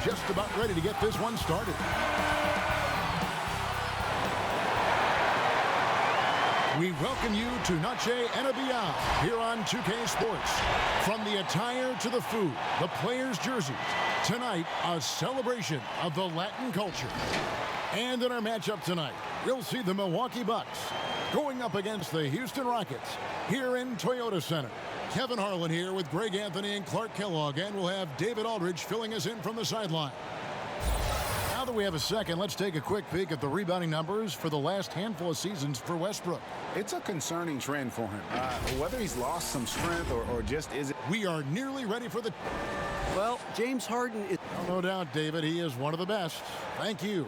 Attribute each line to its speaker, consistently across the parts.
Speaker 1: just about ready to get this one started. We welcome you to Noche and Beyond here on 2K Sports. From the attire to the food, the players' jerseys, tonight a celebration of the Latin culture. And in our matchup tonight, we'll see the Milwaukee Bucks going up against the Houston Rockets here in Toyota Center. Kevin Harlan here with Greg Anthony and Clark Kellogg, and we'll have David Aldridge filling us in from the sideline. Now that we have a second, let's take a quick peek at the rebounding numbers for the last handful of seasons for Westbrook.
Speaker 2: It's a concerning trend for him. Whether he's lost some strength or just isn't.
Speaker 1: We are nearly ready for the...
Speaker 3: Well, James Harden is...
Speaker 1: No doubt, David, he is one of the best. Thank you.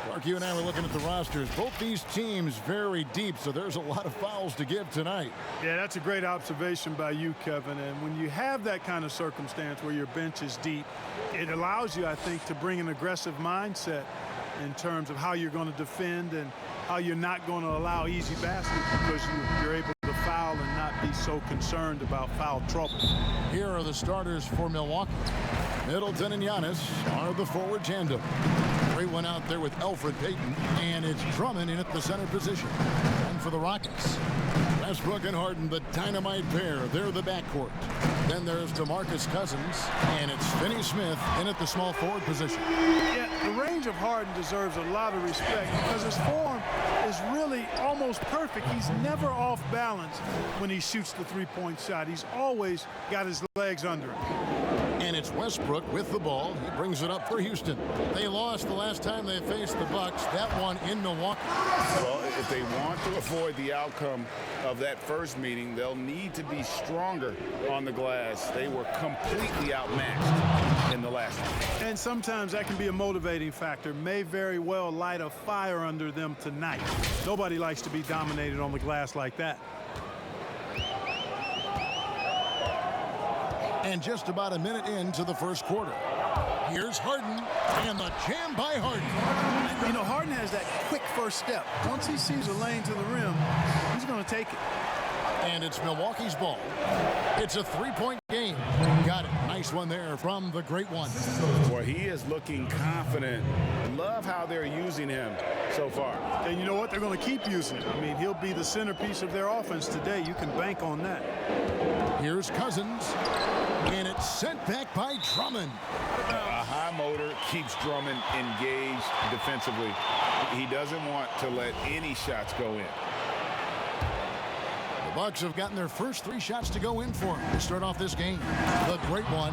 Speaker 1: Clark, you and I were looking at the rosters. Both these teams very deep, so there's a lot of fouls to give tonight.
Speaker 4: Yeah, that's a great observation by you, Kevin. And when you have that kind of circumstance where your bench is deep, it allows you, I think, to bring an aggressive mindset in terms of how you're going to defend and how you're not going to allow easy baskets because you're able to foul and not be so concerned about foul trouble.
Speaker 1: Here are the starters for Milwaukee. Middleton and Giannis are the forward tandem. Great one out there with Elfrid Payton, and it's Drummond in at the center position. And for the Rockets, Westbrook and Harden, the dynamite pair. They're the backcourt. Then there's DeMarcus Cousins, and it's Finney-Smith in at the small forward position.
Speaker 4: Yeah, the range of Harden deserves a lot of respect because his form is really almost perfect. He's never off balance when he shoots the three-point shot. He's always got his legs under him.
Speaker 1: And it's Westbrook with the ball. He brings it up for Houston. They lost the last time they faced the Bucks. That one in Milwaukee.
Speaker 2: Well, if they want to avoid the outcome of that first meeting, they'll need to be stronger on the glass. They were completely outmatched in the last one.
Speaker 4: And sometimes that can be a motivating factor. May very well light a fire under them tonight. Nobody likes to be dominated on the glass like that.
Speaker 1: And just about a minute into the first quarter. Here's Harden, and the jam by Harden.
Speaker 4: You know, Harden has that quick first step. Once he sees a lane to the rim, he's going to take it.
Speaker 1: And it's Milwaukee's ball. It's a three-point game. Got it. Nice one there from the great one.
Speaker 2: Boy, he is looking confident. Love how they're using him so far.
Speaker 4: And you know what? They're going to keep using him. I mean, he'll be the centerpiece of their offense today. You can bank on that.
Speaker 1: Here's Cousins, and it's sent back by Drummond.
Speaker 2: A high motor keeps Drummond engaged defensively. He doesn't want to let any shots go in.
Speaker 1: The Bucks have gotten their first 3 shots to go in for him to start off this game. The great one.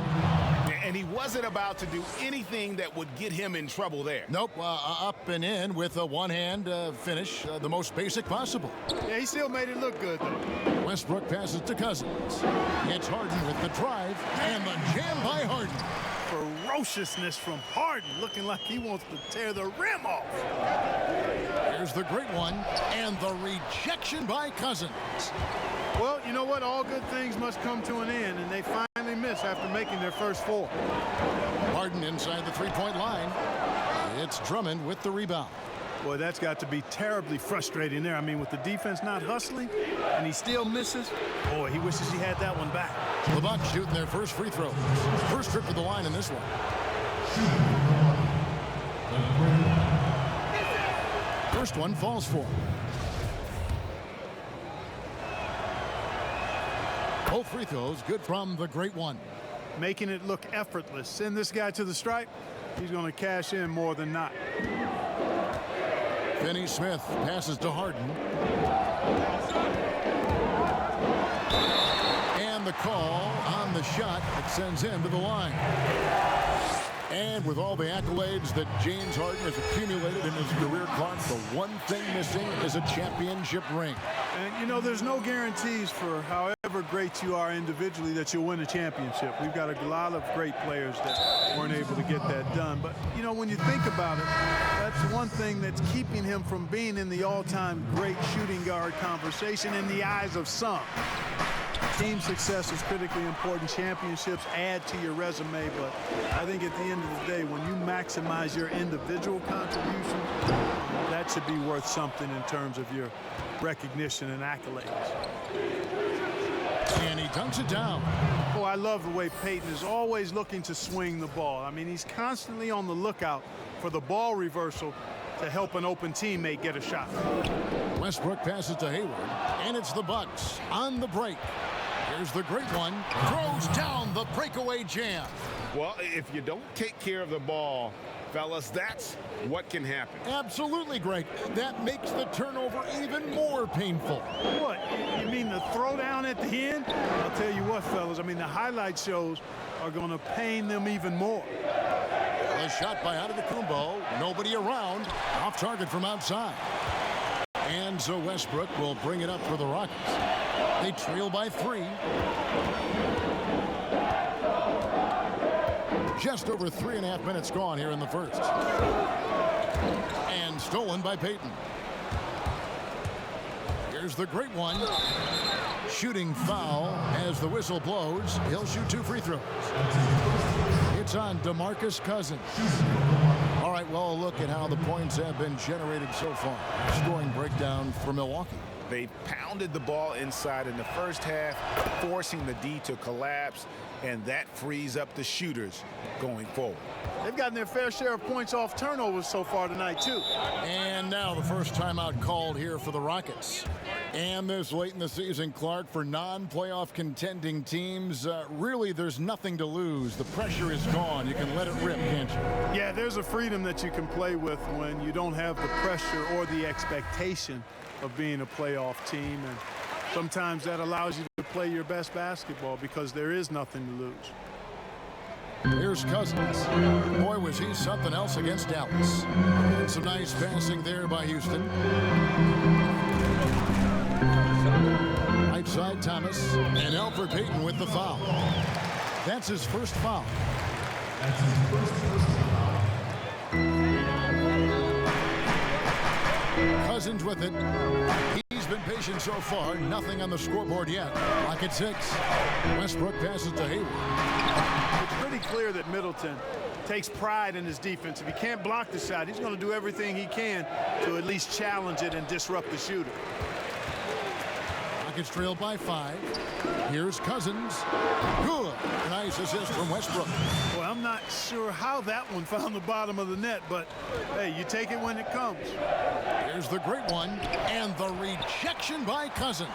Speaker 5: And he wasn't about to do anything that would get him in trouble there.
Speaker 1: Nope, up and in with a one-hand finish, the most basic possible.
Speaker 4: Yeah, he still made it look good, though.
Speaker 1: Westbrook passes to Cousins. It's Harden with the drive, and the jam by Harden.
Speaker 4: Ferociousness from Harden, looking like he wants to tear the rim off.
Speaker 1: Here's the great one, and the rejection by Cousins.
Speaker 4: Well, you know what? All good things must come to an end, and they finally miss after making their first 4.
Speaker 1: Harden inside the three-point line. It's Drummond with the rebound.
Speaker 4: Boy, that's got to be terribly frustrating there. I mean, with the defense not hustling, and he still misses, boy, he wishes he had that one back.
Speaker 1: The Bucks shooting their first free throw. First trip to the line in this one. First one falls for him. Both free throws good from the great one.
Speaker 4: Making it look effortless. Send this guy to the stripe, he's going to cash in more than not.
Speaker 1: Finney-Smith passes to Harden. And the call on the shot that sends him to the line. And with all the accolades that James Harden has accumulated in his career, Clark, the one thing missing is a championship ring.
Speaker 4: And, you know, there's no guarantees for however great you are individually that you'll win a championship. We've got a lot of great players that weren't able to get that done. But, you know, when you think about it, that's one thing that's keeping him from being in the all-time great shooting guard conversation in the eyes of some. Team success is critically important. Championships add to your resume, but I think at the end of the day, when you maximize your individual contribution, that should be worth something in terms of your recognition and accolades.
Speaker 1: And he dunks it down.
Speaker 4: Oh, I love the way Peyton is always looking to swing the ball. I mean, he's constantly on the lookout for the ball reversal to help an open teammate get a shot.
Speaker 1: Westbrook passes to Hayward, and it's the Bucks on the break. Here's the great one. Throws down the breakaway jam.
Speaker 2: Well, if you don't take care of the ball, fellas, that's what can happen.
Speaker 1: Absolutely, Greg. That makes the turnover even more painful.
Speaker 4: What? You mean the throwdown at the end? I'll tell you what, fellas. I mean, the highlight shows are going to pain them even more.
Speaker 1: A shot by Antetokounmpo. Nobody around. Off target from outside. And so Westbrook will bring it up for the Rockets. They trail by 3. Just over 3.5 minutes gone here in the first. And stolen by Peyton. Here's the great one. Shooting foul as the whistle blows. He'll shoot 2 free throws. It's on DeMarcus Cousins. All right, well, a look at how the points have been generated so far. Scoring breakdown for Milwaukee.
Speaker 2: They pounded the ball inside in the first half, forcing the D to collapse, and that frees up the shooters going forward.
Speaker 4: They've gotten their fair share of points off turnovers so far tonight, too.
Speaker 1: And now the first timeout called here for the Rockets. And this late in the season, Clark, for non-playoff contending teams, really there's nothing to lose. The pressure is gone. You can let it rip, can't you?
Speaker 4: Yeah, there's a freedom that you can play with when you don't have the pressure or the expectation of being a playoff team. And sometimes that allows you to play your best basketball because there is nothing to lose.
Speaker 1: Here's Cousins. Boy, was he something else against Dallas. And some nice passing there by Houston. Right side, Thomas. And Elfrid Payton with the foul. That's his first foul. Cousins with it. He's been patient so far. Nothing on the scoreboard yet. Clock at 6. Westbrook passes to Hayward.
Speaker 4: It's pretty clear that Middleton takes pride in his defense. If he can't block the shot, he's going to do everything he can to at least challenge it and disrupt the shooter.
Speaker 1: Rockets trail by 5. Here's Cousins. Good. Nice assist from Westbrook.
Speaker 4: Well, I'm not sure how that one found the bottom of the net, but hey, you take it when it comes.
Speaker 1: Here's the great one, and the rejection by Cousins.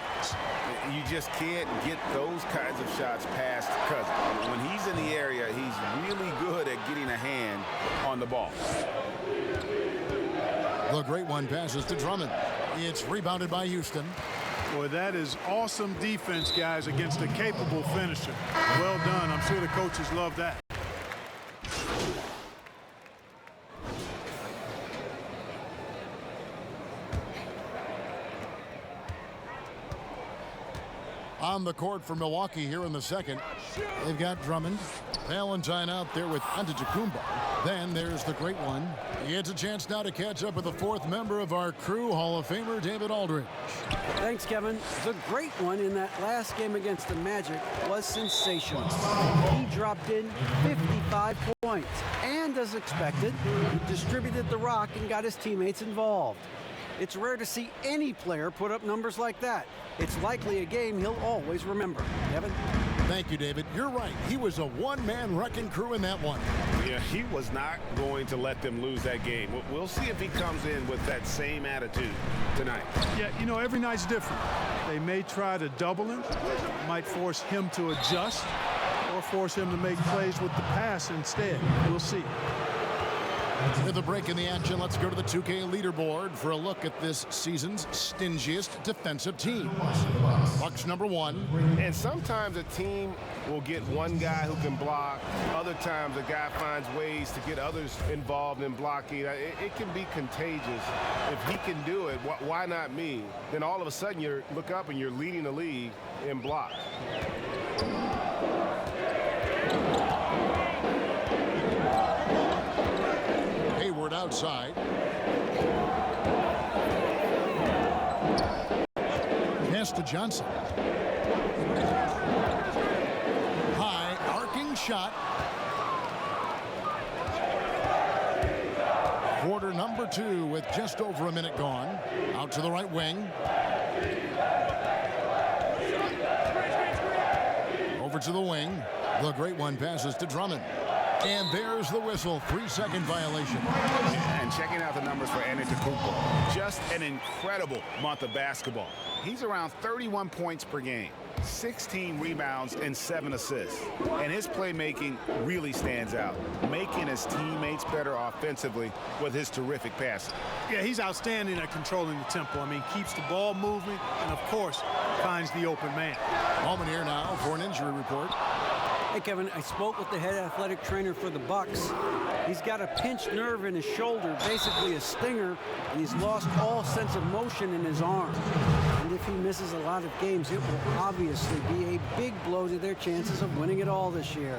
Speaker 2: You just can't get those kinds of shots past Cousins. When he's in the area, he's really good at getting a hand on the ball.
Speaker 1: The great one passes to Drummond. It's rebounded by Houston.
Speaker 4: Boy, that is awesome defense, guys, against a capable finisher. Well done. I'm sure the coaches love that.
Speaker 1: On the court for Milwaukee here in the second. They've got Drummond. Valentine out there with Antetokounmpo. Then there's the great one. He gets a chance now to catch up with the 4th member of our crew, Hall of Famer David Aldridge.
Speaker 3: Thanks, Kevin. The great one in that last game against the Magic was sensational. He dropped in 55 points. And as expected, he distributed the rock and got his teammates involved. It's rare to see any player put up numbers like that. It's likely a game he'll always remember. Kevin?
Speaker 1: Thank you, David. You're right. He was a one-man wrecking crew in that one.
Speaker 2: Yeah, he was not going to let them lose that game. We'll see if he comes in with that same attitude tonight.
Speaker 4: Yeah, you know, every night's different. They may try to double him, might force him to adjust, or force him to make plays with the pass instead. We'll see.
Speaker 1: With a break in the action, let's go to the 2K leaderboard for a look at this season's stingiest defensive team. Bucks number 1.
Speaker 2: And sometimes a team will get one guy who can block. Other times a guy finds ways to get others involved in blocking. It can be contagious. If he can do it, why not me? Then all of a sudden you look up and you're leading the league in block.
Speaker 1: Hayward outside. Pass to Johnson. High arcing shot. Quarter number 2 with just over a minute gone. Out to the right wing. over to the wing. The great one passes to Drummond. And there's the whistle. 3-second violation.
Speaker 5: And checking out the numbers for Antetokounmpo. Just an incredible month of basketball. He's around 31 points per game, 16 rebounds, and 7 assists. And his playmaking really stands out, making his teammates better offensively with his terrific passing.
Speaker 4: Yeah, he's outstanding at controlling the tempo. I mean, keeps the ball moving and, of course, finds the open man.
Speaker 1: Moment here now for an injury report.
Speaker 3: Hey, Kevin, I spoke with the head athletic trainer for the Bucks. He's got a pinched nerve in his shoulder, basically a stinger, and he's lost all sense of motion in his arm. And if he misses a lot of games, it will obviously be a big blow to their chances of winning it all this year.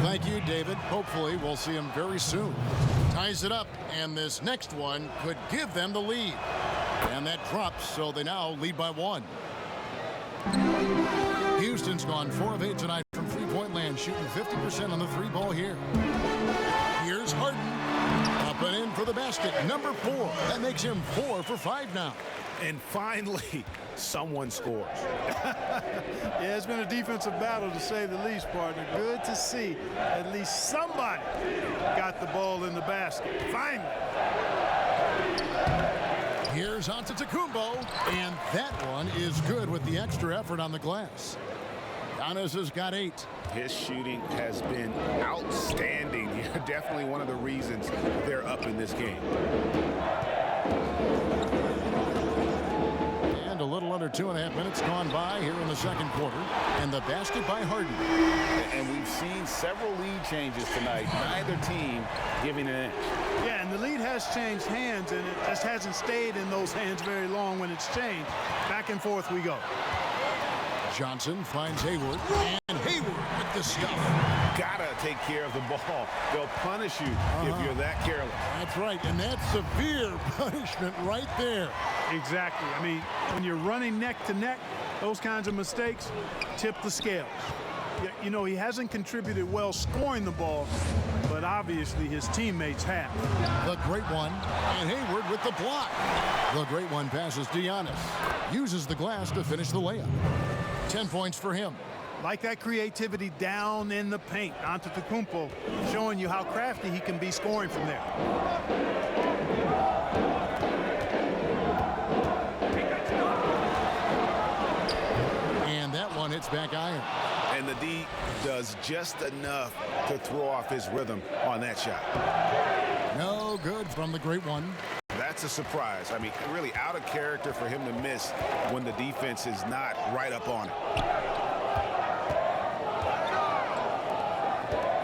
Speaker 1: Thank you, David. Hopefully, we'll see him very soon. Ties it up, and this next one could give them the lead. And that drops, so they now lead by 1. Houston's gone 4 of 8 tonight from three-point land, shooting 50% on the 3-ball here. Here's Harden. Up and in for the basket. Number 4. That makes him 4 for 5 now.
Speaker 5: And finally, someone scores.
Speaker 4: Yeah, it's been a defensive battle, to say the least, partner. Good to see at least somebody got the ball in the basket. Finally.
Speaker 1: Here's Antetokounmpo, and that one is good with the extra effort on the glass. Giannis has got 8.
Speaker 5: His shooting has been outstanding. Definitely one of the reasons they're up in this game.
Speaker 1: And a little under 2.5 minutes gone by here in the second quarter. And the basket by Harden.
Speaker 5: And we've seen several lead changes tonight. Neither team giving an inch.
Speaker 4: Yeah, and the lead has changed hands, and it just hasn't stayed in those hands very long when it's changed. Back and forth we go.
Speaker 1: Johnson finds Hayward, and Hayward with the stuff.
Speaker 5: Gotta take care of the ball. They'll punish you if you're that careless.
Speaker 1: That's right, and that's severe punishment right there.
Speaker 4: Exactly. I mean, when you're running neck to neck, those kinds of mistakes tip the scales. You know, he hasn't contributed well scoring the ball, but obviously his teammates have.
Speaker 1: The great one, and Hayward with the block. The great one passes to Giannis. Uses the glass to finish the layup. 10 points for him.
Speaker 4: Like that creativity down in the paint. Antetokounmpo showing you how crafty he can be scoring from there.
Speaker 1: And that one hits back iron.
Speaker 5: And the D does just enough to throw off his rhythm on that shot.
Speaker 1: No good from the great one.
Speaker 5: That's a surprise. I mean, really out of character for him to miss when the defense is not right up on it.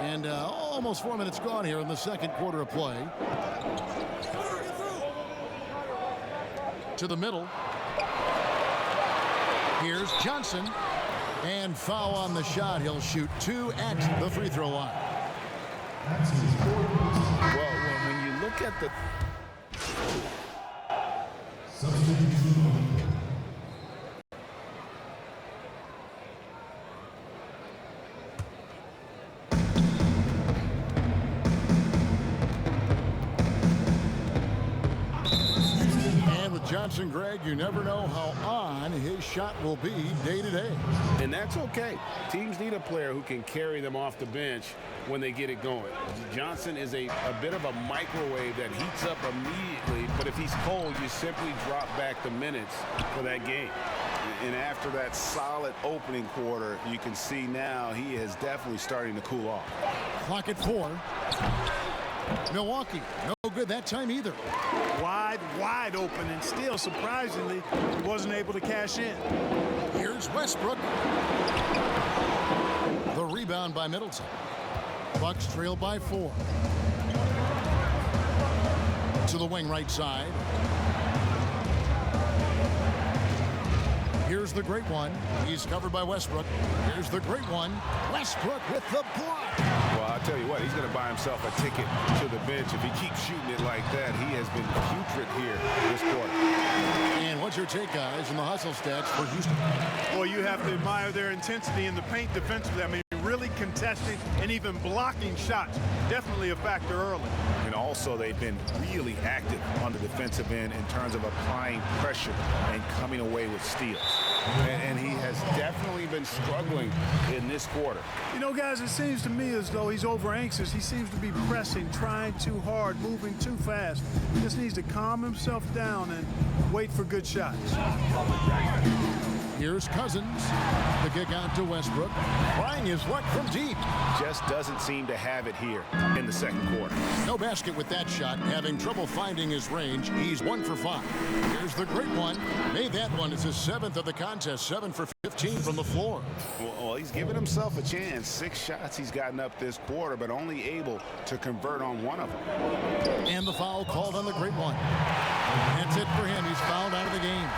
Speaker 1: And almost 4 minutes gone here in the second quarter of play. To the middle. Here's Johnson. And foul on the shot. He'll shoot 2 at the free throw line.
Speaker 5: Well, when you look at the...
Speaker 1: And with Johnson, Greg, you never know how on his shot will be day to day.
Speaker 5: And that's okay. Teams need a player who can carry them off the bench when they get it going. Johnson is a bit of a microwave that heats up immediately, but if he's cold, you simply drop back the minutes for that game. And after that solid opening quarter, you can see now he is definitely starting to cool off.
Speaker 1: Clock at 4. Milwaukee, no good that time either.
Speaker 4: Wide open, and still, surprisingly, he wasn't able to cash in.
Speaker 1: Here's Westbrook. The rebound by Middleton. Bucks trail by 4. To the wing right side. Here's the great one. He's covered by Westbrook. Here's the great one. Westbrook with the block.
Speaker 5: Well, I'll tell you what, he's going to buy himself a ticket to the bench if he keeps shooting it like that. He has been putrid here this quarter.
Speaker 1: And what's your take, guys, in the hustle stats for Houston?
Speaker 4: Well, you have to admire their intensity in the paint defensively. I mean, really contesting and even blocking shots. Definitely a factor early.
Speaker 5: And also, they've been really active on the defensive end in terms of applying pressure and coming away with steals. and he has definitely been struggling in this quarter.
Speaker 4: You know, guys, it seems to me as though he's over anxious. He seems to be pressing, trying too hard, moving too fast. He just needs to calm himself down and wait for good shots.
Speaker 1: Here's Cousins. The kick out to Westbrook. Trying his luck from deep.
Speaker 2: Just doesn't seem to have it here in the second quarter.
Speaker 1: No basket with that shot. Having trouble finding his range. He's 1 for 5. Here's the great one. Made that one. It's his 7th of the contest. 7 for 15 from the floor.
Speaker 5: Well, he's given himself a chance. 6 shots he's gotten up this quarter, but only able to convert on 1 of them.
Speaker 1: And the foul called on the great one. That's it for him. He's fouled out of the game.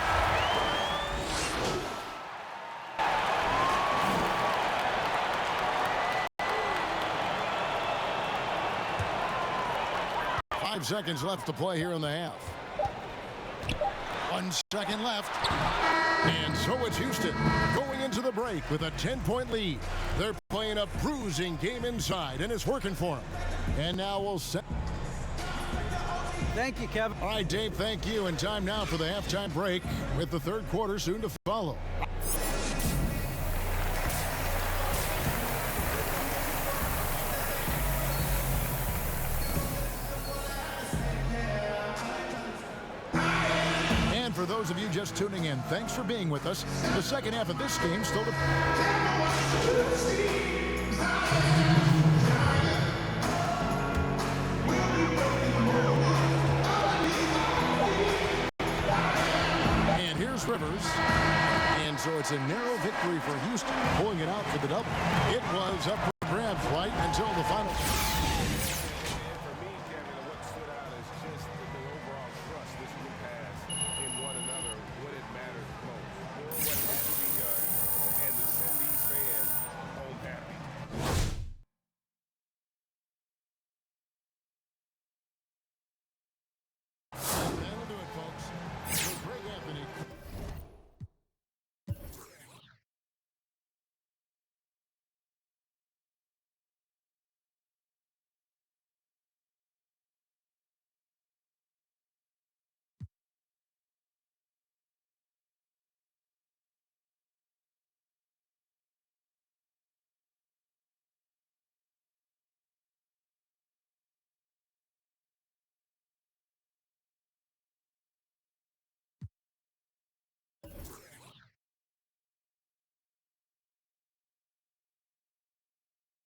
Speaker 1: Five seconds left to play here in the half. 1 second left. And so it's Houston going into the break with a 10-point lead. They're playing a bruising game inside, and it's working for them. And now we'll set.
Speaker 3: Thank you, Kevin.
Speaker 1: All right, Dave, thank you. And time now for the halftime break with the third quarter soon to follow. And for those of you just tuning in, thanks for being with us. The second half of this game still to... Rivers. And so it's a narrow victory for Houston, pulling it out for the double. It was up for grabs right until the final.